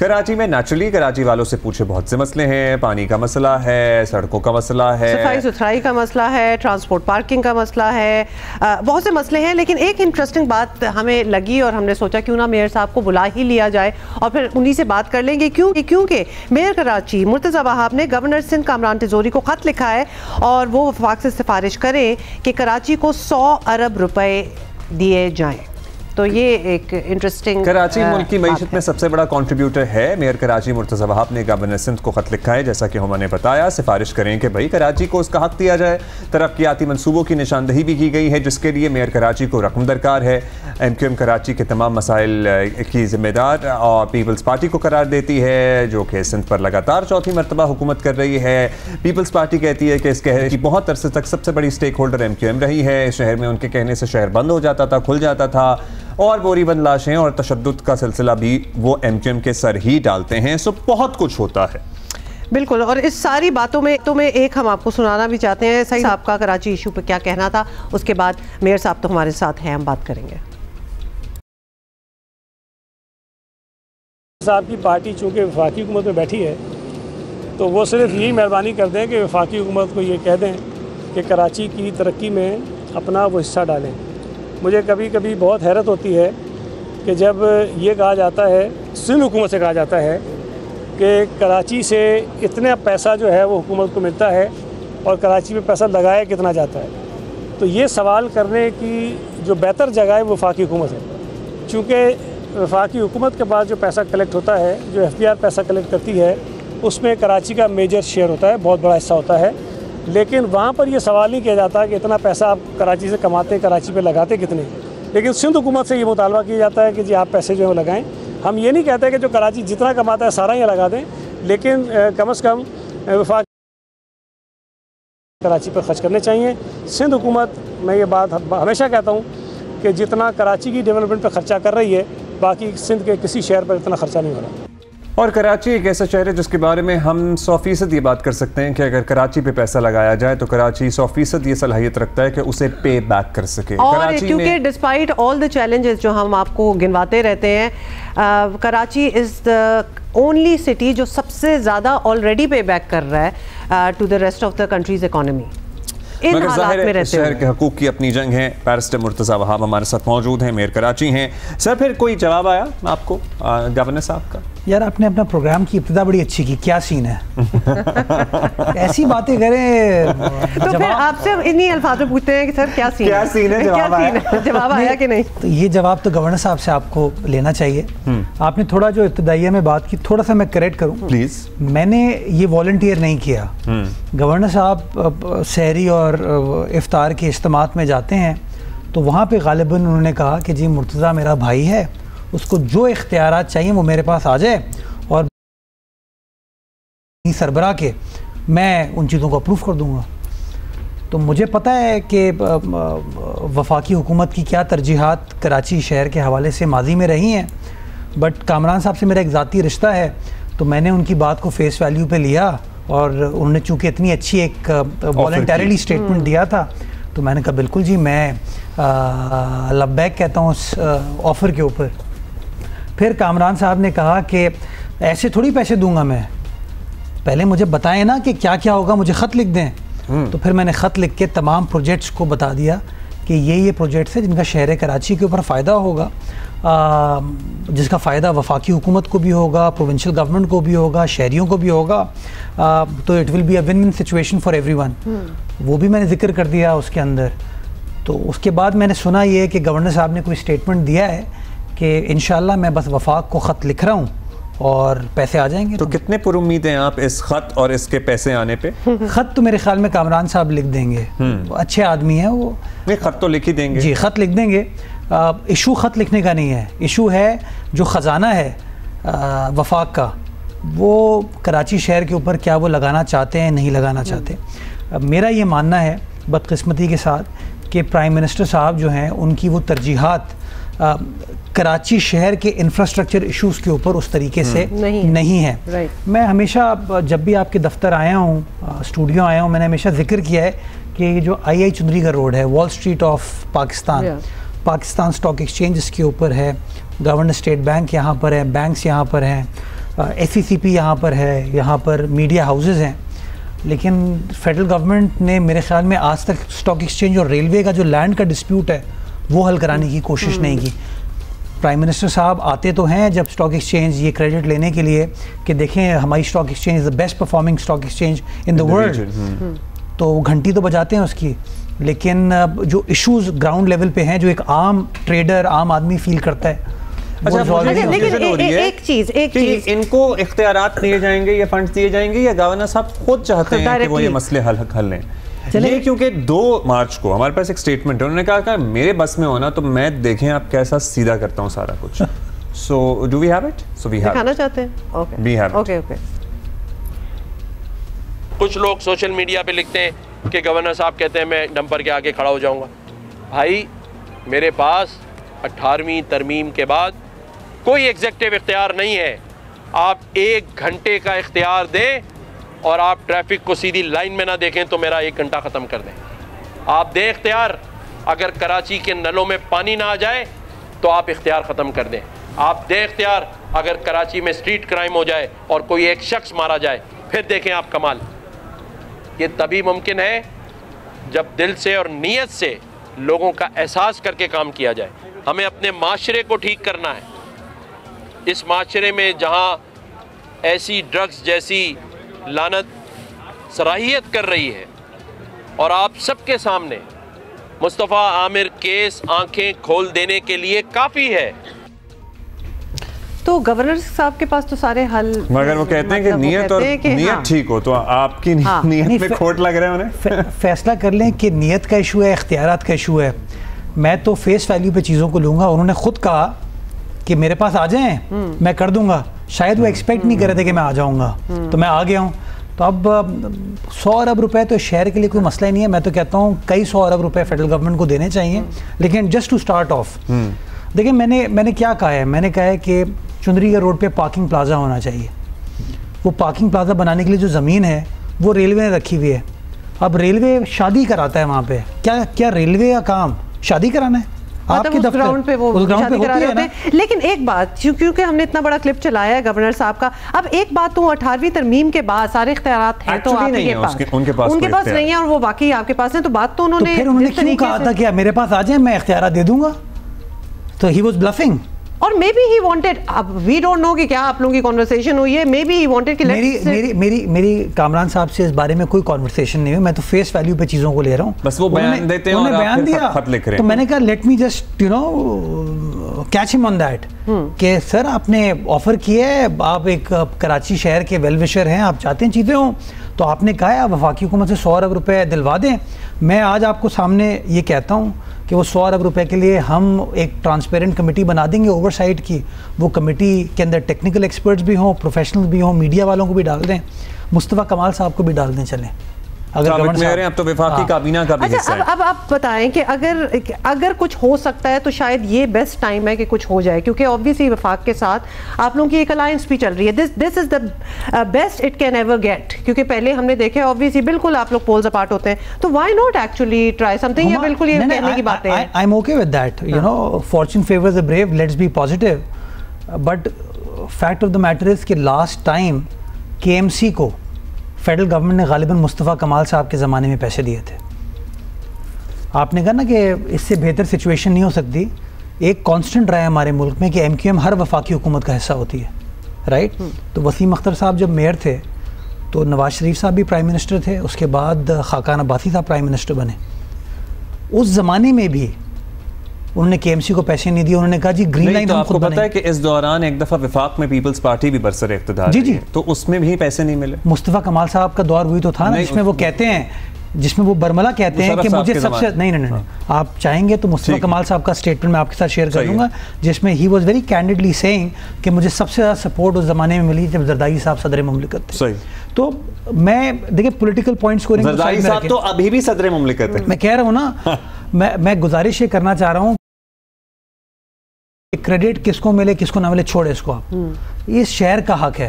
کراچی میں نیچرلی کراچی والوں سے پوچھے بہت سے مسئلے ہیں. پانی کا مسئلہ ہے, سڑکوں کا مسئلہ ہے, صفائی ستھرائی کا مسئلہ ہے, ٹرانسپورٹ پارکنگ کا مسئلہ ہے, بہت سے مسئلے ہیں. لیکن ایک انٹرسٹنگ بات ہمیں لگی اور ہم نے سوچا کیوں نہ میئر صاحب کو بلا ہی لیا جائے اور پھر انہی سے بات کر لیں گے. کیونکہ میئر کراچی مرتضیٰ وہاب نے گورنر سندھ کامران تیزوری کو خط لکھا ہے اور وہ وفاق سے سفارش کریں کہ کراچی کو 100 ارب روپے دیے جائیں. تو یہ ایک انٹرسٹنگ, کراچی ملک کی معیشت میں سب سے بڑا کنٹریبیوٹر ہے. میئر کراچی مرتضیٰ وہاب نے گورنر سندھ کو خط لکھا ہے, جیسا کہ ہم نے بتایا, سفارش کریں کہ بھائی کراچی کو اس کا حق دیا جائے. ترقیاتی منصوبوں کی نشاندہی بھی کی گئی ہے جس کے لیے میئر کراچی کو رقم درکار ہے. MQM کراچی کے تمام مسائل کی ذمہ دار اور پیپلز پارٹی کو قرار دیتی ہے, جو کہ سندھ پر لگاتار چوتھی مرتبہ حکومت کر رہی ہے. پیپلز پارٹی کہتی ہے کہ اس شہر کی بہت عرصے تک سب سے بڑی سٹیک ہولڈر MQM رہی ہے. اس شہر میں ان کے کہنے سے شہر بند ہو جاتا تھا, کھل جاتا تھا, اور بوری بند لاشیں اور تشدد کا سلسلہ بھی وہ MQM کے سر ہی ڈالتے ہیں. سو بہت کچھ ہوتا ہے. بالکل, اور اس ساری باتوں میں ایک ہم آپ کو سنانا بھی چاہتے ہیں. سعید صاحب کا کراچی ایشو پہ کیا کہنا تھا, اس کے بعد میئر صاحب تو ہمارے ساتھ ہیں, ہم بات کریں گے. صاحب کی پارٹی چونکہ وفاقی حکومت میں بیٹھی ہے تو وہ صرف یہی مہربانی کر دیں کہ وفاقی حکومت کو یہ کہہ دیں کہ کراچی کی ترقی میں اپنا وہ حصہ ڈالیں. مجھے کبھی کبھی بہت حیرت ہوتی ہے کہ جب یہ کہا جاتا ہے, سندھ حکومت سے کہا جاتا ہے کہ کراچی سے اتنا پیسہ جو ہے وہ حکومت کو ملتا ہے اور کراچی میں پیسہ لگایا کتنا جاتا ہے, تو یہ سوال کرنے کی جو بہتر جگہ ہے وہ وفاقی حکومت ہے. چونکہ وفاقی حکومت کے پاس جو پیسہ کلیکٹ ہوتا ہے, جو FBR پیسہ کلیکٹ کرتی ہے, اس میں کراچی کا میجر شیئر ہوتا ہے, بہت بڑا حصہ ہوتا ہے. لیکن وہاں پر یہ سوال نہیں کیا جاتا کہ اتنا پیسہ آپ کراچی سے کماتے, کراچی پہ لگاتے کتنے. لیکن سندھ حکومت سے یہ مطالبہ کیا جاتا ہے کہ جی آپ پیسے جو ہے وہ لگائیں. ہم یہ نہیں کہتے کہ جو کراچی جتنا کماتا ہے سارا یہ لگا دیں, لیکن کم از کم وفاق کراچی پر خرچ کرنے چاہیے. سندھ حکومت, میں یہ بات ہمیشہ کہتا ہوں کہ جتنا کراچی کی ڈیولپمنٹ پہ خرچہ کر رہی ہے, باقی سندھ کے کسی شہر پر اتنا خرچہ نہیں ہو رہا. اور کراچی ایک ایسا شہر ہے جس کے بارے میں ہم 100% یہ بات کر سکتے ہیں کہ اگر کراچی پہ پیسہ لگایا جائے تو کراچی 100% یہ صلاحیت رکھتا ہے کہ اسے پے بیک کر سکے. اور کیونکہ ڈسپائٹ آل دا چیلنجز جو ہم آپ کو گنواتے رہتے ہیں, کراچی از دا اونلی سٹی جو سب سے زیادہ آلریڈی پے بیک کر رہا ہے to the rest of the country's economy. مگر ظاہر ہے شہر کے حقوق کی اپنی جنگ ہے. بیرسٹر مرتضیٰ وہاب ہمارے ساتھ موجود ہیں, میئر کراچی ہیں. سر پھر کوئی جواب آیا آپ کو گورنر صاحب کا؟ یار آپ نے اپنا پروگرام کی ابتدا بڑی اچھی کی, کیا سین ہے, ایسی باتیں کریں. تو پھر آپ سے انہی الفاظ میں پوچھتے ہیں کہ سر کیا سین ہے, جواب آیا کہ نہیں؟ تو یہ جواب تو گورنر صاحب سے آپ کو لینا چاہیے. آپ نے تھوڑا جو ابتدائیہ میں بات کی, تھوڑا سا میں کریکٹ کروں پلیز. میں نے یہ والنٹیئر نہیں کیا. گورنر صاحب سحری اور افطار کے اجتماعات میں جاتے ہیں تو وہاں پہ غالباً انہوں نے کہا کہ جی مرتضیٰ میرا بھائی ہے, اس کو جو اختیارات چاہیے وہ میرے پاس آ جائے اور سربراہ کے میں ان چیزوں کو اپروو کر دوں گا. تو مجھے پتہ ہے کہ وفاقی حکومت کی کیا ترجیحات کراچی شہر کے حوالے سے ماضی میں رہی ہیں, بٹ کامران صاحب سے میرا ایک ذاتی رشتہ ہے تو میں نے ان کی بات کو فیس ویلیو پہ لیا, اور انہوں نے چونکہ اتنی اچھی ایک والنٹریلی اسٹیٹمنٹ دیا تھا تو میں نے کہا بالکل جی میں لبیک کہتا ہوں اس آفر کے اوپر. پھر کامران صاحب نے کہا کہ ایسے تھوڑی پیسے دوں گا میں, پہلے مجھے بتائیں نا کہ کیا کیا ہوگا, مجھے خط لکھ دیں. تو پھر میں نے خط لکھ کے تمام پروجیکٹس کو بتا دیا کہ یہ پروجیکٹس ہیں جن کا شہر کراچی کے اوپر فائدہ ہوگا, جس کا فائدہ وفاقی حکومت کو بھی ہوگا, پروونشل گورنمنٹ کو بھی ہوگا, شہریوں کو بھی ہوگا. تو it will be a win win situation for everyone. وہ بھی میں نے ذکر کر دیا اس کے اندر. تو اس کے بعد میں نے سنا یہ کہ گورنر صاحب نے کوئی اسٹیٹمنٹ دیا ہے کہ انشاءاللہ میں بس وفاق کو خط لکھ رہا ہوں اور پیسے آ جائیں گے. تو کتنے پر امید ہیں آپ اس خط اور اس کے پیسے آنے پہ؟ خط تو میرے خیال میں کامران صاحب لکھ دیں گے, اچھے آدمی ہیں وہ. نہیں, خط تو لکھ ہی دیں گے. جی خط لکھ دیں گے. ایشو خط لکھنے کا نہیں ہے, ایشو ہے جو خزانہ ہے وفاق کا, وہ کراچی شہر کے اوپر کیا وہ لگانا چاہتے ہیں, نہیں لگانا چاہتے. میرا یہ ماننا ہے بدقسمتی کے ساتھ کہ پرائم منسٹر صاحب جو ہیں ان کی وہ ترجیحات کراچی شہر کے انفراسٹرکچر ایشوز کے اوپر اس طریقے سے نہیں ہے. میں ہمیشہ جب بھی آپ کے دفتر آیا ہوں, اسٹوڈیو آیا ہوں, میں نے ہمیشہ ذکر کیا ہے کہ یہ جو آئی چندری کا روڈ ہے, Wall Street of Pakistan, Pakistan stock exchange اس کے اوپر ہے, گورنر اسٹیٹ بینک یہاں پر ہے, بینکس یہاں پر ہیں, SCCP یہاں پر ہے, یہاں پر میڈیا ہاؤسز ہیں, لیکن فیڈرل گورنمنٹ نے میرے خیال میں آج تک اسٹاک ایکسچینج اور ریلوے کا جو لینڈ کا ڈسپیوٹ ہے وہ حل کرانے کی کوشش نہیں کی. پرائم منسٹر صاحب آتے تو ہیں جب اسٹاک ایکسچینج یہ کریڈٹ لینے کے لیے کہ دیکھیں ہماری stock exchange is the best performing stock exchange in the world, تو گھنٹی تو بجاتے ہیں اس کی, لیکن جو ایشوز گراؤنڈ لیول پہ ہیں جو ایک عام ٹریڈر عام آدمی فیل کرتا ہے. ایک چیز ان کو اختیارات دیے جائیں گے یا فنڈز دیے جائیں گے یا گورنر صاحب خود چاہتے ہیں کہ وہ یہ مسئلے حل لیں؟ یہ کیونکہ 2 مارچ کو ہمارے پاس ایک سٹیٹمنٹ ہے, انہوں نے کہا کہ میرے بس میں ہونا تو میں دیکھیں آپ کیسا سیدھا کرتا ہوں سارا کچھ. So do we have it? So we have دکھانا چاہتے ہیں. Okay we have okay okay. کچھ لوگ سوشل میڈیا پہ لکھتے ہیں کہ گورنر صاحب کہتے ہیں میں ڈمپر کے آگے کھڑا ہو جاؤں گا. بھائی میرے پاس 18ویں ترمیم کے بعد کوئی ایگزیکٹو اختیار نہیں ہے. آپ 1 گھنٹے کا اختیار دیں اور آپ ٹریفک کو سیدھی لائن میں نہ دیکھیں تو میرا 1 گھنٹہ ختم کر دیں. آپ دیں اختیار, اگر کراچی کے نلوں میں پانی نہ آ جائے تو آپ اختیار ختم کر دیں. آپ دیں اختیار, اگر کراچی میں اسٹریٹ کرائم ہو جائے اور کوئی ایک شخص مارا جائے پھر دیکھیں آپ کمال. یہ تبھی ممکن ہے جب دل سے اور نیت سے لوگوں کا احساس کر کے کام کیا جائے. ہمیں اپنے معاشرے کو ٹھیک کرنا ہے. اس معاشرے میں جہاں ایسی ڈرگز جیسی لعنت صلاحیت کر رہی ہے اور آپ سب کے سامنے مصطفیٰ عامر کیس آنکھیں کھول دینے کے لیے کافی ہے. تو گورنر صاحب کے پاس تو سارے حل, مگر وہ کہتے ہیں کہ نیت اور نیت ٹھیک ہو, تو آپ کی نیت میں کھوٹ لگ رہے ہیں انہیں. فیصلہ کر لیں کہ نیت کا ایشو ہے, اختیارات کا ایشو ہے. میں تو فیس ویلیو پہ چیزوں کو لوں گا. انہوں نے خود کہا کہ میرے پاس آ جائیں میں کر دوں گا. شاید وہ ایکسپیکٹ نہیں کر رہے تھے کہ میں آ جاؤں گا, تو میں آ گیا ہوں. تو اب 100 ارب روپے تو شہر کے لیے کوئی مسئلہ ہی نہیں ہے. میں تو کہتا ہوں کئی 100 ارب روپے فیڈرل گورنمنٹ کو دینے چاہیے, لیکن جسٹ ٹو اسٹارٹ آف. دیکھیں میں نے کیا کہا ہے, میں نے کہا ہے کہ چندری کا روڈ پہ پارکنگ پلازا ہونا چاہیے. وہ پارکنگ پلازا بنانے کے لیے جو زمین ہے وہ ریلوے نے رکھی ہوئی ہے. اب ریلوے شادی کراتا ہے وہاں پہ. کیا ریلوے کا کام شادی کرانا ہے؟ آپ کے گراؤنڈ پہ وہ شادی کرا رہے ہوتے ہیں. لیکن ایک بات, کیونکہ ہم نے اتنا بڑا کلپ چلایا ہے گورنر صاحب کا, اب ایک بات تو 18ویں ترمیم کے بعد سارے اختیارات ہیں تو آپ کے پاس, ان کے پاس نہیں ہے اور وہ باقی آپ کے پاس ہیں. تو بات تو انہوں نے کیوں کہا تھا کہ میرے پاس آ جائیں میں اختیارات دے دوں گا؟ تو ہی واز بلفنگ. اور مے بی ہی وانٹڈ, اب وی ڈونٹ نو کہ کیا آپ لوگوں کی کنورسیشن ہوئی ہے, مے بی ہی وانٹڈ کہ میری کامران صاحب سے اس بارے میں کوئی کنورسیشن نہیں ہوئی. میں تو فیس ویلیو پہ چیزوں کو لے رہا ہوں. بس وہ بیان دیتے ہیں اور آپ پھر خط لکھ رہے ہیں. تو میں نے کہا لیٹ می جسٹ کیچ ہم آن دیٹ کہ سر آپ نے آفر کیا ہے, آپ ایک کراچی شہر کے ویل وشر ہیں, آپ چاہتے ہیں چیزیں ہوں, تو آپ نے کہا ہے آپ وفاقی حکومت سے 100 ارب روپے دلوا دیں. میں آج آپ کو سامنے یہ کہتا ہوں کہ وہ 100 ارب روپے کے لیے ہم ایک ٹرانسپیرنٹ کمیٹی بنا دیں گے اوور سائٹ کی. وہ کمیٹی کے اندر ٹیکنیکل ایکسپرٹس بھی ہوں, پروفیشنل بھی ہوں, میڈیا والوں کو بھی ڈال دیں, مصطفیٰ کمال صاحب کو بھی ڈال دیں. چلیں اب تو وفاقی کابینہ کا بھی حصہ ہے. اب آپ بتائیں کہ اگر کچھ ہو سکتا ہے تو شاید یہ بیسٹ ٹائم ہے کہ کچھ ہو جائے, کیونکہ obviously وفاق کے ساتھ آپ لوگوں کی ایک الائنس بھی چل رہی ہے. This is the best it can ever get, کیونکہ پہلے ہم نے دیکھا obviously بالکل آپ لوگ پولز اپارٹ ہوتے ہیں, تو why not actually try something. یہ بالکل یہ کہنے کی باتیں ہیں. I am okay with that, you know fortune favours the brave, let's be positive. But fact of the matter is کہ لاسٹ ٹائم KMC کو فیڈرل گورنمنٹ نے غالباً مصطفیٰ کمال صاحب کے زمانے میں پیسے دیے تھے. آپ نے کہا نا کہ اس سے بہتر سچویشن نہیں ہو سکتی. ایک کانسٹنٹ رہا ہے ہمارے ملک میں کہ MQM ہر وفاقی حکومت کا حصہ ہوتی ہے, رائٹ. تو وسیم اختر صاحب جب میئر تھے تو نواز شریف صاحب بھی پرائم منسٹر تھے, اس کے بعد خاقان عباسی صاحب پرائم منسٹر بنے. اس زمانے میں بھی انہوں نے KMC کو پیسے نہیں دیے. انہوں نے کہا جی گرین لائن ہم خود بنائیں. پتہ ہے کہ اس دوران ایک دفعہ وفاق میں پیپلز پارٹی بھی برسر اقتدار جی تو اس میں بھی پیسے نہیں ملے. مصطفیٰ کمال صاحب کا دور وہی تو تھا نا جس میں وہ کہتے ہیں, جس میں وہ برملا کہتے ہیں کہ مجھے سب سے نہیں آپ چاہیں گے تو مصطفیٰ کمال صاحب کا اسٹیٹمنٹ میں آپ کے ساتھ شیئر کر دوں گا, جس میں he was very candidly saying کہ مجھے سب سے زیادہ سپورٹ اس زمانے میں ملی جب زرداری صاحب صدر مملکت تھے. تو میں دیکھیں پولیٹیکل پوائنٹ اسکورنگ, زرداری صاحب تو ابھی بھی صدر مملکت ہیں. میں کہہ رہا ہوں نا, میں گزارش یہ کرنا چاہ رہا ہوں کریڈٹ کس کو ملے کس کو نہ ملے چھوڑے اس کو. آپ یہ شہر کا حق ہے.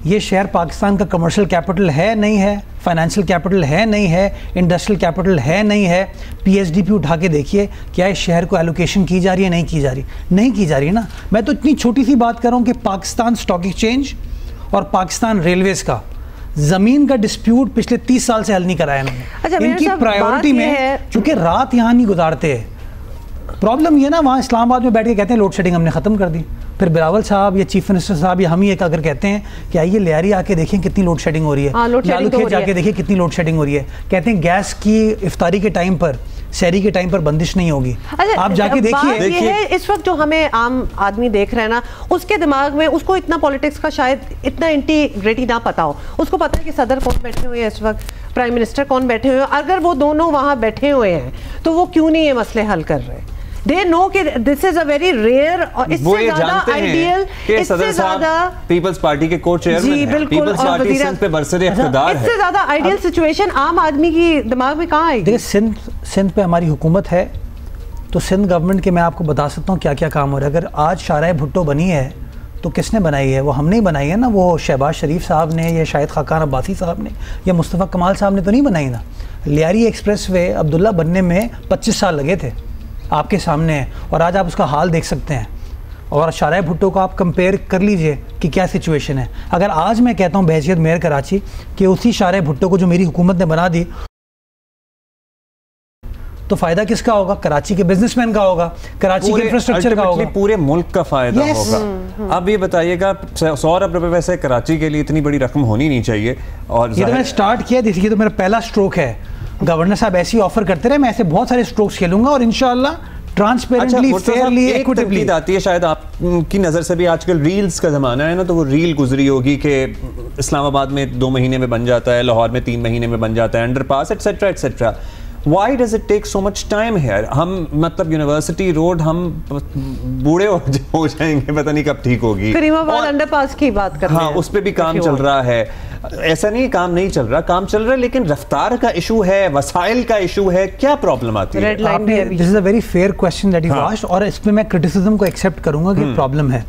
یہ شہر پاکستان کا کمرشل کیپٹل ہے نہیں ہے, فائنینشیل کیپٹل ہے نہیں ہے, انڈسٹریل کیپٹل ہے نہیں ہے. PSDP اٹھا کے دیکھیے کیا اس شہر کو ایلوکیشن کی جا رہی ہے, نہیں کی جا رہی نا. میں تو اتنی چھوٹی سی بات کر رہا ہوں کہ پاکستان اسٹاک ایکسچینج اور پاکستان ریلویز کا زمین کا ڈسپیوٹ پچھلے 30 سال سے حل نہیں کرایا انہوں نے. ان کی پرائیورٹی میں چونکہ رات یہاں نہیں گزارتے ہیں. پرابلم یہ نا وہاں اسلام آباد میں بیٹھ کے کہتے ہیں لوڈ شیڈنگ ہم نے ختم کر دی. پھر بلاول صاحب یا چیف منسٹر صاحب یا ہم ہی ایک اگر کہتے ہیں کہ آئیے لیاری آ کے دیکھیں کتنی لوڈ شیڈنگ ہو رہی ہے, لالو کھیت جا کے دیکھیں کتنی لوڈ شیڈنگ ہو رہی ہے. کہتے ہیں گیس کی افطاری کے ٹائم پر, سحری کے ٹائم پر بندش نہیں ہوگی. آپ جا کے دیکھیے. یہ ہے اس وقت جو ہمیں عام آدمی دیکھ رہے ہیں نا, اس کے دماغ میں اس کو اتنا پولیٹکس کا شاید اتنا انٹیگریٹی نہ پتا ہو. اس کو پتا ہے کہ صدر کون بیٹھے ہوئے ہیں اس وقت, پرائم منسٹر کون بیٹھے ہوئے ہیں. اگر وہ دونوں وہاں بیٹھے ہوئے ہیں تو وہ کیوں نہیں یہ مسئلے حل کر رہے؟ They know کہ this is a very rare اور اس سے زیادہ آئیڈیل, اس سے زیادہ پیپلز پارٹی کے کو چیئرمین ہیں, پیپلز پارٹی سندھ پہ برسر اقتدار ہے, اس سے زیادہ آئیڈیل سچویشن عام آدمی کی دماغ میں کہاں آئے گی؟ دیکھیں سندھ پہ ہماری حکومت ہے تو سندھ گورنمنٹ کے میں آپ کو بتا سکتا ہوں کیا کیا کام ہو رہا ہے. اگر آج شارع بھٹو بنی ہے تو کس نے بنائی ہے؟ وہ ہم نے بنائی ہے نا, وہ شہباز شریف صاحب نے یا شاید خاقان عباسی صاحب نے یا مصطفیٰ کمال صاحب نے تو نہیں بنائی نا. لیاری ایکسپریس وے عبداللہ بننے میں 25 سال لگے تھے, آپ کے سامنے ہے, اور آج آپ اس کا حال دیکھ سکتے ہیں. اور شارع بھٹو کو آپ کمپیئر کر لیجئے کہ کیا سچویشن ہے. اگر آج میں کہتا ہوں بحیثیت میئر کراچی کہ اسی شارع بھٹو کو جو میری حکومت نے بنا دی, تو فائدہ کس کا ہوگا؟ کراچی کے بزنس مین کا ہوگا, کراچی کے انفراسٹرکچر کا ہوگا, پورے ملک کا فائدہ ہوگا. اب یہ بتائیے گا 100 ارب روپے ویسے کراچی کے لیے اتنی بڑی رقم ہونی نہیں چاہیے. اور یہ تو میں سٹارٹ کیا, دیکھیے تو میرا پہلا سٹروک ہے. گورنر صاحب ایسی آفر کرتے رہے, میں ایسے بہت سارے سٹروکس کھیلوں گا اور انشاءاللہ ٹرانسپیرنٹلی فیئرلی ایکوٹیبلی. بات آتی ہے شاید آپ کی نظر سے بھی, آج کل ریلز کا زمانہ ہے نا, تو وہ ریل گزری ہوگی کہ اسلام آباد میں 2 مہینے میں بن جاتا ہے, لاہور میں 3 مہینے میں بن جاتا ہے, under pass et cetera et cetera. Why does it take so much time here? ہم مطلب یونیورسٹی روڈ ہم بوڑھے ہو جائیں گے, پتہ نہیں کب ٹھیک ہوگی. کریم آباد انڈر پاس کی بات کر رہے ہیں, ہاں اس پہ بھی کام چل رہا ہے. ایسا نہیں کام نہیں چل رہا, کام چل رہا ہے, لیکن رفتار کا ایشو ہے, وسائل کا ایشو ہے, کیا پرابلم آتی ہے؟ This is a very fair question that you asked, اور اس پہ میں کرٹیسزم کو ایکسیپٹ کروں گا کہ پرابلم ہے.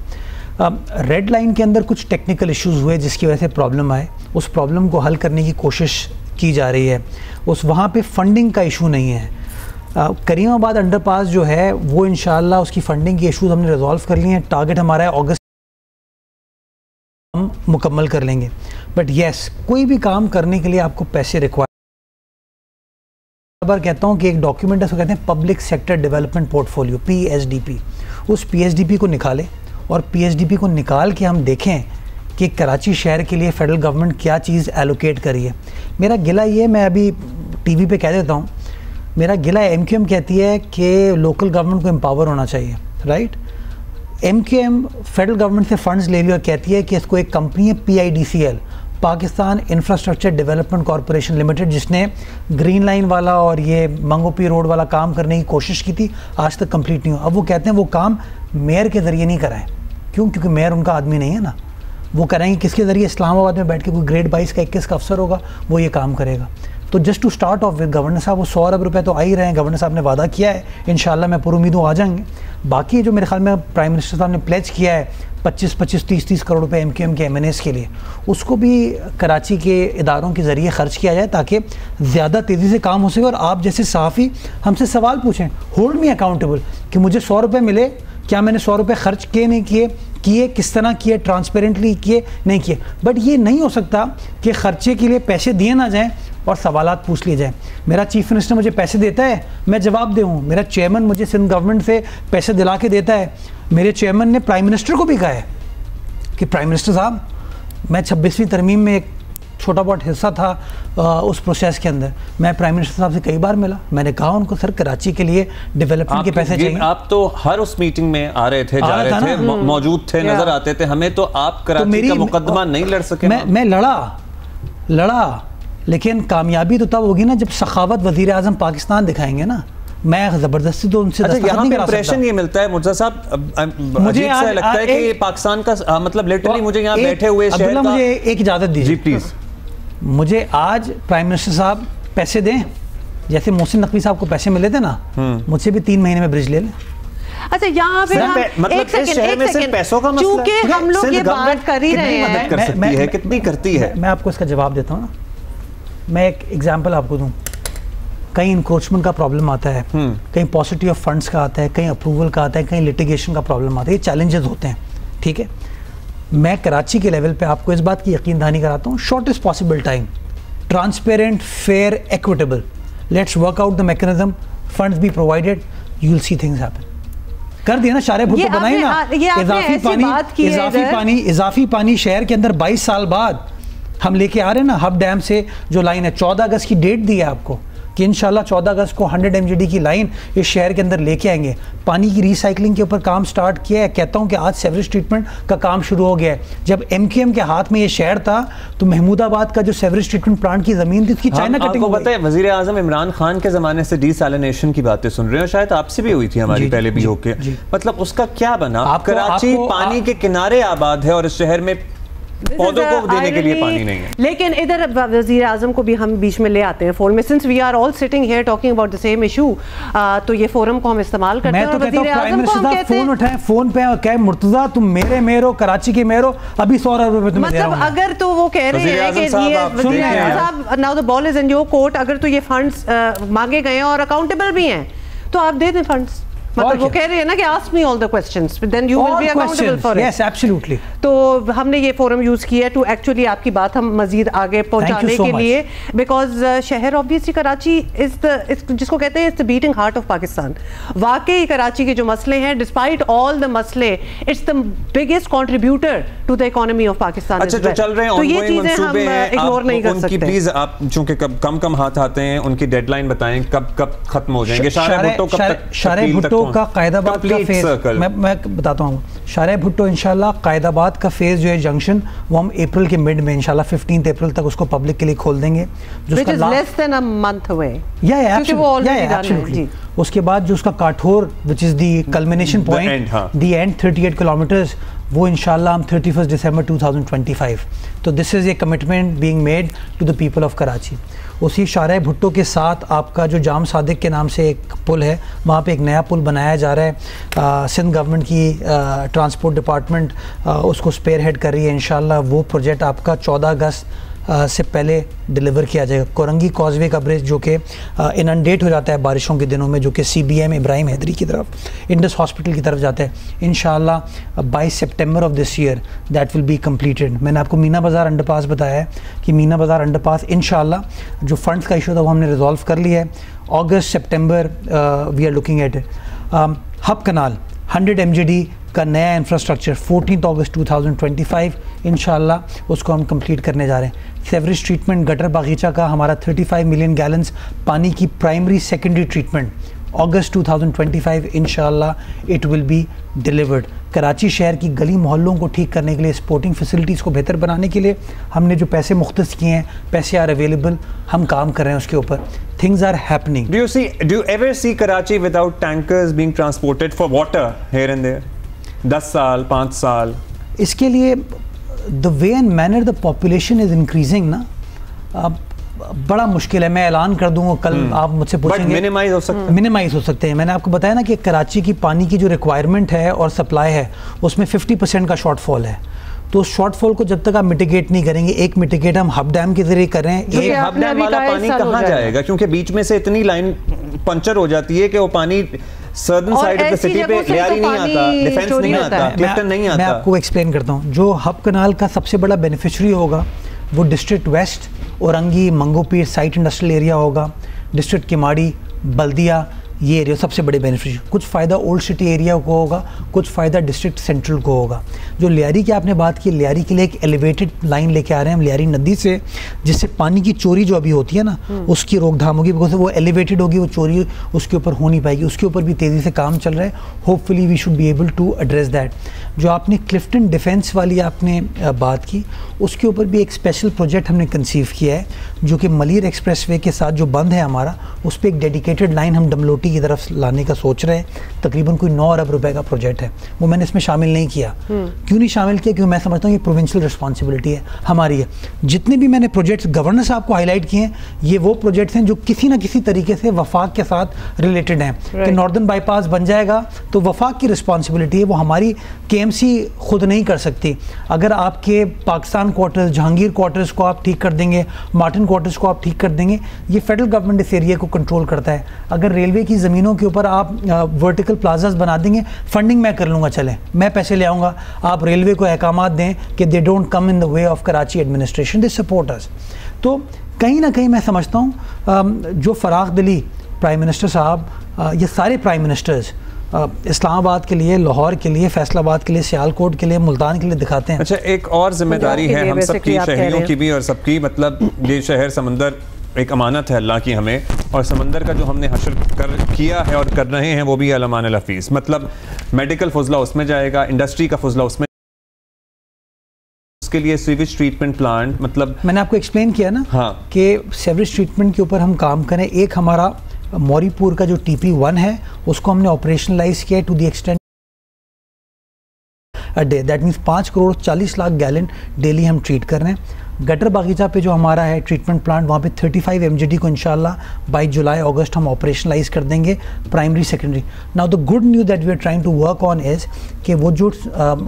ریڈ لائن کے اندر کچھ ٹیکنیکل ایشوز ہوئے جس کی وجہ سے پرابلم آئے, اس پرابلم کو حل کرنے کی کوشش کی جا رہی ہے. وہاں پہ فنڈنگ کا ایشو نہیں ہے. کریم آباد انڈر پاس جو ہے وہ انشاءاللہ اس کی فنڈنگ کی ایشوز ہم نے ریزالو کر لی ہیں. ٹارگٹ ہمارا ہے اگست ہم مکمل کر لیں گے. بٹ یس, کوئی بھی کام کرنے کے لیے آپ کو پیسے ریکوائر. بار کہتا ہوں کہ ایک ڈاکیومنٹ ہے, اس کو کہتے ہیں public sector development port folio, PSDP. اس PSDP کو نکالیں, اور PSDP کو نکال کے ہم دیکھیں کہ کراچی شہر کے لیے فیڈرل گورنمنٹ کیا چیز ایلوکیٹ کری ہے. میرا گلہ یہ, میں ابھی ٹی وی پہ کہہ دیتا ہوں, میرا گلہ MQM کہتی ہے کہ لوکل گورنمنٹ کو امپاور ہونا چاہیے, رائٹ. MQM فیڈرل گورنمنٹ سے فنڈز لے لی اور کہتی ہے کہ اس کو ایک کمپنی ہے PIDCL, Pakistan infrastructure development corporation limited, جس نے گرین لائن والا اور یہ منگو پی روڈ والا کام کرنے کی کوشش کی تھی, آج تک کمپلیٹ نہیں ہوا. اب وہ کہتے ہیں وہ کام میئر کے ذریعے نہیں کرائیں. کیوں؟ کیونکہ میئر ان کا آدمی نہیں ہے نا. وہ کریں گے کس کے ذریعے؟ اسلام آباد میں بیٹھ کے کوئی گریڈ 22 کا 21 کا افسر ہوگا, وہ یہ کام کرے گا. تو just to start off with governor صاحب, وہ 100 ارب روپے تو آ ہی رہے ہیں, گورنر صاحب نے وعدہ کیا ہے, انشاءاللہ میں پر امید ہوں آ جائیں گے. باقی جو میرے خیال میں پرائم منسٹر صاحب نے پلیج کیا ہے 25-25 30-30 کروڑ روپے MQM کے MNAs کے لیے, اس کو بھی کراچی کے اداروں کے ذریعے خرچ کیا جائے تاکہ زیادہ تیزی سے کام ہو سکے. اور آپ جیسے صحافی ہم سے سوال پوچھیں, ہولڈ می اکاؤنٹیبل, کہ مجھے 100 روپے ملے, کیا میں نے 100 روپے خرچ کیے نہیں کیے, کس طرح کیے, ٹرانسپیرنٹلی کیے نہیں کیے. بٹ یہ نہیں ہو سکتا کہ خرچے کے لیے پیسے دیے نہ جائیں اور سوالات پوچھ لیے جائیں. میرا چیف منسٹر مجھے پیسے دیتا ہے, میں جواب دے ہوں. میرا چیئرمین مجھے سندھ گورنمنٹ سے پیسے دلا کے دیتا ہے. میرے چیئرمین نے پرائم منسٹر کو بھی کہا ہے کہ پرائم منسٹر صاحب, میں 26ویں ترمیم میں ایک چھوٹا بہت حصہ تھا اس پروسیس کے اندر, میں پرائم منسٹر صاحب سے کئی بار ملا, میں نے کہا ان کو سر کراچی کے لیے ڈیولپمنٹ کے پیسے چاہیے. آپ تو ہر اس میٹنگ میں آ رہے تھے, جا رہے تھے, موجود تھے, نظر آتے تھے. ہمیں تو آپ کراچی کا مقدمہ نہیں لڑ سکے. میں لڑا لیکن کامیابی تو تب ہوگی نا جب سخاوت وزیر اعظم پاکستان دکھائیں گے نا. میں زبردستی تو ان سے یہاں پہ امپریشن یہ ملتا ہے مرزا صاحب, مجھے ایسا لگتا ہے کہ پاکستان کا مطلب لٹرلی مجھے یہاں بیٹھے ہوئے شہر کا. مجھے ایک اجازت دیجیے جی پلیز. مجھے آج پرائم منسٹر صاحب پیسے دیں, جیسے محسن نقوی صاحب کو پیسے ملے تھے نا, مجھ سے بھی 3 مہینے میں برج لے لیں. اچھا یہاں پہ مطلب اس شہر میں صرف پیسوں کا مسئلہ ہے, چونکہ ہم لوگ یہ بات کر ہی رہے ہیں, کر سکتی ہے, کتنی کرتی ہے. میں آپ کو اس کا جواب دیتا ہوں نا. میں ایک ایگزامپل آپ کو دوں. کہیں انکروچمنٹ کا پرابلم آتا ہے, کہیں پاسٹی آف فنڈس کا آتا ہے, کہیں اپروول کا آتا ہے, کہیں لٹیگیشن کا پرابلم آتا ہے. یہ چیلنجز ہوتے ہیں, ٹھیک ہے. میں کراچی کے لیول پہ آپ کو اس بات کی یقین دہانی کراتا ہوں, shortest possible time, transparent, fair, equitable, let's work out the mechanism, funds be provided, you will see things happen. کر دیا نا شارع بھٹو بنائی نا, اضافی پانی شہر کے اندر 22 سال بعد ہم لے کے آ رہے ہیں نا ہب ڈیم سے جو لائن ہے. 14 اگست کی ڈیٹ دی ہے آپ کو کہ انشاءاللہ 14 اگست کو 100 MGD کی لائن اس شہر کے اندر لے کے آئیں گے. پانی کی ری سائیکلنگ کے اوپر کام سٹارٹ کیا ہے. کہتا ہوں کہ آج سیوریج ٹریٹمنٹ کا کام شروع ہو گیا ہے. جب MQM کے ہاتھ میں یہ شہر تھا تو محمود آباد کا جو سیوریج ٹریٹمنٹ پلانٹ کی زمین تھی اس کی چائنا کٹنگ. آپ کو پتہ ہے وزیر اعظم عمران خان کے زمانے سے ڈی سیلینیشن کی باتیں سن رہے ہیں, شاید آپ سے بھی ہوئی تھی ہماری پہلے بھی ہو کے, مطلب اس کا کیا بنا؟ کراچی پانی کے کنارے آباد ہے اور اس شہر میں پودوں کو دینے کے لیے پانی نہیں ہے. لیکن ادھر وزیر اعظم کو بھی ہم بیچ میں لے آتے ہیں فورم میں, since we are all sitting here talking about the same issue, تو یہ فورم کو ہم استعمال کرتے ہیں. میں تو کہتا ہوں پرائم منسٹر صاحب فون اٹھائیں, فون پہ کہ مرتضیٰ تم میرے میر ہو, کراچی کے میر ہو, ابھی 100 ارب روپے تمہیں دے رہا ہوں. مطلب اگر تو وہ کہہ رہے ہیں کہ وزیر اعظم صاحب now the ball is in your court, اگر تو یہ فنڈز مانگے گئے ہیں اور اکاؤنٹیبل بھی ہیں تو آپ دے دیں فنڈز. مطلب وہ کہہ رہے ہیں نا کہ ask me all the questions then you will be accountable for it. Yes, absolutely. تو ہم نے یہ فورم یوز کیا ہے ٹو ایکچولی آپ کی بات ہم مزید آگے پہنچانے کے لیے, بیکاز شہر obviously کراچی جس کو کہتے ہیں it's the beating heart of Pakistan. واقعی کراچی کے جو مسئلے ہیں despite all the مسئلے it's the biggest contributor to the economy of Pakistan. اچھا جو چل رہے ہیں تو یہ چیزیں ہم اگنور نہیں کر سکتے. پلیز آپ چونکہ کم ہاتھ آتے ہیں ان کی ڈیڈ لائن بتائیں کب ختم ہو جائیں گے. شارع بھٹو کب تک؟ شارع بھٹو کا قائد آباد کا فیز میں بتاتا ہوں. شارع بھٹو انشاءاللہ قائد آباد کا فیز جو ہے جنکشن وہ ہم اپریل کے مڈ میں انشاءاللہ 15 اپریل تک اس کو پبلک کے لیے کھول دیں گے. less than a month away. Absolutely. اس کے بعد جو اس کا کاٹھور which is the culmination point, the end 38 kilometers, وہ انشاءاللہ ہم 31 December 2025. تو this is a commitment being made to the people of Karachi. اسی شارع بھٹو کے ساتھ آپ کا جو جام صادق کے نام سے ایک پل ہے, وہاں پہ ایک نیا پل بنایا جا رہا ہے. سندھ گورنمنٹ کی ٹرانسپورٹ ڈپارٹمنٹ اس کو اسپیئر ہیڈ کر رہی ہے. انشاءاللہ وہ پروجیکٹ آپ کا 14 اگست سے پہلے ڈیلیور کیا جائے گا. کورنگی کازوے کا برج جو کہ اننڈیٹ ہو جاتا ہے بارشوں کے دنوں میں, جو کہ CBM ابراہیم حیدری کی طرف انڈس ہاسپٹل کی طرف جاتا ہے, انشاءاللہ 22 September of this year that will be completed. میں نے آپ کو مینا بازار انڈر پاس بتایا ہے کہ مینا بازار انڈر پاس انشاءاللہ جو فنڈز کا ایشو تھا وہ ہم نے ریزالو کر لیا ہے. August September we are looking at Hub canal 100 MGD کا نیا انفراسٹرکچر 14 اگست 2025 انشاءاللہ اس کو ہم کمپلیٹ کرنے جا رہے ہیں. سیوریج ٹریٹمنٹ گٹر باغیچہ کا ہمارا 35 ملین گیلنز پانی کی پرائمری سیکنڈری ٹریٹمنٹ اگست 2025 انشاءاللہ it will be delivered. Karachi شہر کی گلی محلوں کو ٹھیک کرنے کے لیے, سپورٹنگ فیسلٹیز کو بہتر بنانے کے لیے ہم نے جو پیسے مختص کیے ہیں, پیسے آر اویلیبل, ہم کام کر رہے ہیں اس کے اوپر. Things are happening. Do you ever see Karachi without tankers being transported for water here and there? 10 سال 5 سال اس کے لیے the way and manner the population is increasing نا بڑا مشکل ہے. میں اعلان کر دوں گا کل, آپ مجھ سے پوچھیں گے. منیمائز ہو سکتے ہیں. میں نے آپ کو بتایا نا کہ کراچی کی پانی کی جو ریکوائرمنٹ ہے اور سپلائی ہے اس میں 50% کا شارٹ فال ہے. تو اس شارٹ فال کو جب تک آپ میٹیگیٹ نہیں کریں گے, ایک میٹیگیٹ ہم ہب ڈیم کے ذریعے کر رہے ہیں. ایک ہب ڈیم والا پانی کہاں جائے گا, کیونکہ بیچ میں سے اتنی لائن پنچر ہو جاتی ہے کہ وہ پانی سرڈن سائیڈ آف دی سٹی پہ لیاری نہیں آتا, ڈیفنس نہیں آتا, کلفٹن نہیں آتا. میں آپ کو ایکسپلین کرتا ہوں. جو ہب کنال کا سب سے بڑا بینیفیشری ہوگا وہ ڈسٹرکٹ ویسٹ, اورنگی, منگو پیر سائٹ انڈسٹریل ایریا ہوگا, ڈسٹرکٹ کماڑی, بلدیہ, یہ ایریا سب سے بڑے بینیفیشری. کچھ فائدہ اولڈ سٹی ایریا کو ہوگا, کچھ فائدہ ڈسٹرکٹ سینٹرل کو ہوگا. جو لیاری کی آپ نے بات کی, لیاری کے لیے ایک ایلیویٹڈ لائن لے کے آ رہے ہیں ہم لیاری ندی سے, جس سے پانی کی چوری جو ابھی ہوتی ہے نا اس کی روک تھام ہوگی, بیکاز وہ ایلیویٹڈ ہوگی, وہ چوری اس کے اوپر ہو نہیں پائے گی. اس کے اوپر بھی تیزی سے کام چل رہا ہے. Hopefully we should be able to address that. جو آپ نے کلفٹن ڈیفینس والی آپ نے بات کی, اس کے اوپر بھی ایک اسپیشل پروجیکٹ ہم نے کنسیو کیا ہے, جو کہ ملیر ایکسپریس وے کے ساتھ جو بند ہے ہمارا, اس پہ ایک ڈیڈیکیٹڈ لائن ہم ڈملوٹی کی طرف لانے کا سوچ رہے ہیں. تقریباً کوئی 9 ارب روپے کا پروجیکٹ ہے, وہ میں نے اس میں شامل نہیں کیا. کیوں نہیں شامل کیا؟ کیونکہ میں سمجھتا ہوں یہ پروونشل رسپانسبلٹی ہے ہماری ہے. جتنے بھی میں نے پروجیکٹس گورنر صاحب کو ہائی لائٹ کیے ہیں, یہ وہ پروجیکٹس ہیں جو کسی نہ کسی طریقے سے وفاق کے ساتھ ریلیٹڈ ہیں. کہ ناردرن بائی پاس بن جائے گا تو وفاق کی رسپانسبلٹی ہے, وہ ہماری KMC خود نہیں کر سکتی. اگر آپ کے پاکستان کوارٹرز, جہانگیر کوارٹرز کو آپ ٹھیک کر دیں گے, مارٹن کوارٹرز کو آپ ٹھیک کر دیں گے, یہ فیڈرل گورنمنٹ اس ایریا کو کنٹرول کرتا ہے. اگر ریلوے کی زمینوں کے اوپر آپ ورٹیکل میڈیکل پلازاز بنا دیں گے, فنڈنگ میں کر لوں گا, چلیں میں پیسے لے آؤں گا, آپ ریلوے کو احکامات دیں کہ they don't come in the way of Karachi administration, they support us. تو کہیں نہ کہیں میں سمجھتا ہوں جو فراخ دلی پرائم منسٹر صاحب یہ سارے پرائم منسٹرز اسلام آباد کے لیے, لاہور کے لیے, فیصل آباد کے لیے, سیالکوٹ کے لیے, ملتان کے لیے دکھاتے ہیں. اچھا ایک اور ذمہ داری ہے ہم سب کی, شہریوں کی بھی اور سب کی, مطلب یہ شہر سمندر ایک امانت ہے اللہ کی ہمیں, اور سمندر کا جو ہم نے حشر کیا ہے اور کر رہے ہیں وہ بھی الامان الحفیظ. مطلب میڈیکل فضلہ اس میں جائے گا, انڈسٹری کا فضلہ اس میں, اس کے لیے سیویج ٹریٹمنٹ پلانٹ, مطلب میں نے آپ کو ایکسپلین کیا نا ہاں کہ سیوریج ٹریٹمنٹ کے اوپر ہم کام کریں. ایک ہمارا موری پور کا جو ٹی پی 1 ہے اس کو ہم نے آپریشنلائز کیا to the extent day, that means 5 crore 40 lakh gallon daily ہم ٹریٹ کر رہے ہیں. گٹر باغیچہ پہ جو ہمارا ہے ٹریٹمنٹ پلانٹ, وہاں پہ 35 MGD کو انشاءاللہ بائی جولائی اگست ہم آپریشنلائز کر دیں گے, primary secondary. Now the good news that we are trying to work on is کہ وہ جو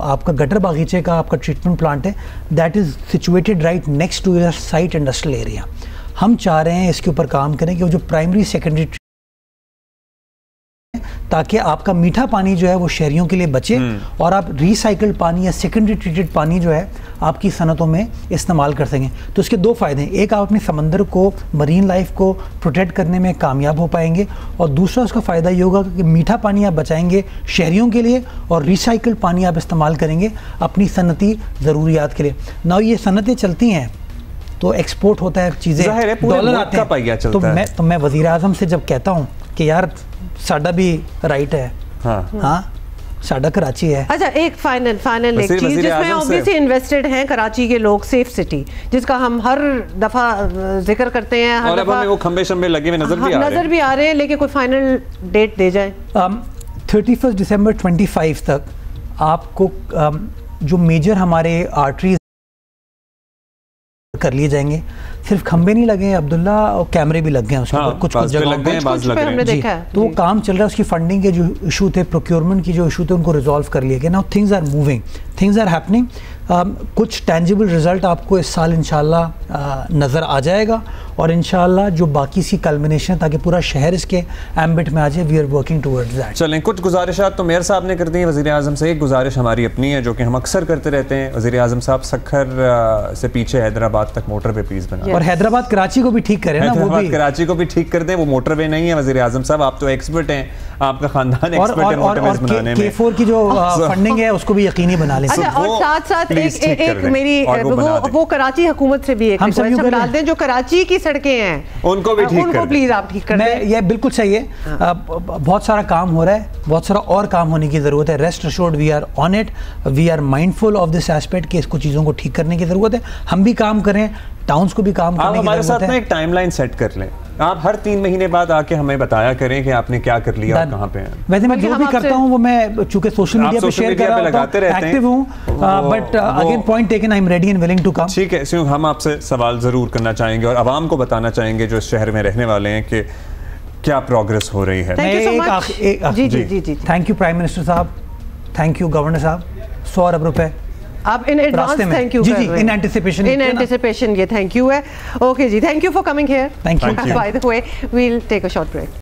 آپ کا گٹر باغیچے کا آپ کا ٹریٹمنٹ پلانٹ ہے that is situated right next to your site industrial area. ہم چاہ رہے ہیں اس کے اوپر کام کریں کہ وہ جو پرائمری سیکنڈری تاکہ آپ کا میٹھا پانی جو ہے وہ شہریوں کے لیے بچے اور آپ ریسائکلڈ پانی یا سیکنڈری ٹریٹڈ پانی جو ہے آپ کی صنعتوں میں استعمال کر سکیں. تو اس کے 2 فائدے ہیں, ایک آپ اپنے سمندر کو, مرین لائف کو پروٹیکٹ کرنے میں کامیاب ہو پائیں گے, اور دوسرا اس کا فائدہ یہ ہوگا کہ میٹھا پانی آپ بچائیں گے شہریوں کے لیے اور ریسائکلڈ پانی آپ استعمال کریں گے اپنی صنعتی ضروریات کے لیے. نہ یہ صنعتیں چلتی ہیں تو ایکسپورٹ ہوتا ہے, چیزیں ڈالر آتے ہیں. تو میں وزیر اعظم سے جب کہتا ہوں کہ یار ساڈا بھی رائٹ ہے, ہاں ساڈا کراچی ہے. اچھا ایک فائنل ایک چیز جس میں obviously انویسٹڈ ہیں کراچی کے لوگ, سیف سٹی جس کا ہم ہر دفعہ ذکر کرتے ہیں, ہر دفعہ وہ کھمبے شمبے لگے ہوئے نظر بھی آ رہے ہیں, لیکن کوئی فائنل ڈیٹ دے جائیں. 31 دسمبر 25 تک آپ کو جو میجر ہمارے آرٹریز کر لیے جائیں گے. صرف کھمبے نہیں لگے ہیں عبداللہ, اور کیمرے بھی لگ گئے ہیں اس کے اوپر, کچھ جگہ تو وہ کام چل رہا ہے. اس کی فنڈنگ کے جو ایشو تھے, پروکیورمنٹ کی جو ایشو تھے, ان کو ریزالو کر لیا گیا. Now things are moving, things are happening. کچھ ٹینجیبل رزلٹ آپ کو اس سال انشاءاللہ نظر آ جائے گا, اور انشاءاللہ جو باقی سی کلمنیشن تاکہ پورا شہر اس کے ایمبٹ میں آ جائے, we are working towards that. چلیں کچھ گزارشات تو میئر صاحب نے کر دی ہیں وزیر اعظم سے. ایک گزارش ہماری اپنی ہے جو کہ ہم اکثر کرتے رہتے ہیں, وزیر اعظم صاحب سکھر سے پیچھے حیدرآباد تک موٹر وے پلیز بنا, اور حیدرآباد کراچی کو بھی ٹھیک کریں نا, حیدرآباد کراچی کو بھی ٹھیک کر دیں. وہ موٹر وے نہیں ہے وزیر اعظم صاحب, آپ تو ایکسپرٹ ہیں, آپ کا خاندان ایکسپرٹ ہے موٹر ویز بنانے میں. K4 کی جو فنڈنگ ہے اس کو بھی یقینی بنا لیں. اچھا اور ساتھ ساتھ ایک میری وہ کراچی حکومت سے بھی ایک ریکویسٹ ڈال دیں, جو کراچی کی سڑکیں ہیں ان کو بھی ٹھیک کر دیں, پلیز آپ ٹھیک کر دیں. یہ بالکل صحیح ہے, بہت سارا کام ہو رہا ہے, بہت سارا اور کام ہونے کی ضرورت ہے. Rest assured we are on it, we are mindful of this aspect کہ اس کو چیزوں کو ٹھیک کرنے کی ضرورت ہے. ہم بھی کام کریں, ٹاؤنز کو بھی کام کرنے کی ضرورت ہے. آپ ہمارے ساتھ ایک ٹائم لائن سیٹ کر لیں, آپ ہر 3 مہینے بعد آ کے ہمیں بتایا کریں کہ آپ نے کیا کر لیا اور کہاں پہ ہیں. ویسے میں جو بھی کرتا ہوں وہ میں چونکہ سوشل میڈیا پہ شیئر کر رہا ہوں, ایکٹیو ہوں, but again point taken, I am ready and willing to come. ٹھیک ہے, ہم آپ سے سوال ضرور کرنا چاہیں گے اور عوام کو بتانا چاہیں گے جو اس شہر میں رہنے والے ہیں کہ کیا پروگرس ہو رہی ہے. تھینک یو پرائم منسٹر صاحب, تھینک یو گورنر صاحب, 100 ارب روپے آپ ان ایڈوانس تھینک یو کر رہے ہیں, ان اینٹیسپیشن یہ تھینک یو ہے. اوکے جی, thank you for coming here. Thank you. By the way we will take a short break.